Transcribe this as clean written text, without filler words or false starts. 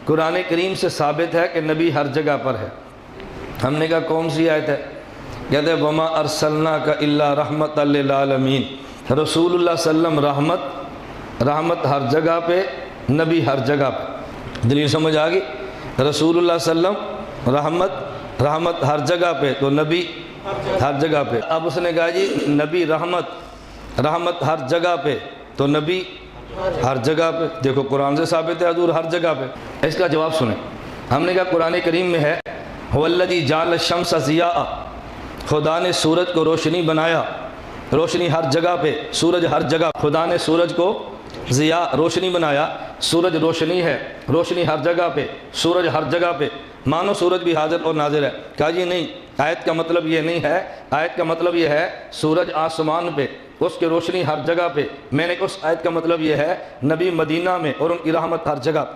कुरान करीम से साबित है कि नबी हर जगह पर है। हमने कहा कौन सी आयत है? कहते वमा अरसलना का इल्ला रहमत लिल आलमीन। रसूलुल्लाह सल्लम रहमत हर जगह पे, नबी हर जगह पे। दलील समझ आ गई? रसूलुल्लाह सल्लम रहमत हर जगह पे, तो नबी हर जगह पे। अब उसने कहा जी नबी रहमत हर जगह पे, तो नबी हर जगह पे। देखो कुरान से साबित है हजूर हर जगह पे। इसका जवाब सुने। हमने कहा कुरान करीम में है हुवल्लज़ी जअल अश-शम्स ज़िया, खुदा ने सूरज को रोशनी बनाया। रोशनी हर जगह पे, सूरज हर जगह। खुदा ने सूरज को ज़िया रोशनी बनाया। सूरज रोशनी है, रोशनी हर जगह पे, सूरज हर जगह पे। मानो सूरज भी हाजिर और नाजिर है। कहा जी नहीं, आयत का मतलब ये नहीं है। आयत का मतलब ये है सूरज आसमान पे, उसकी रोशनी हर जगह पे। मैंने उस आयत का मतलब ये है नबी मदीना में और उनकी रहमत हर जगह।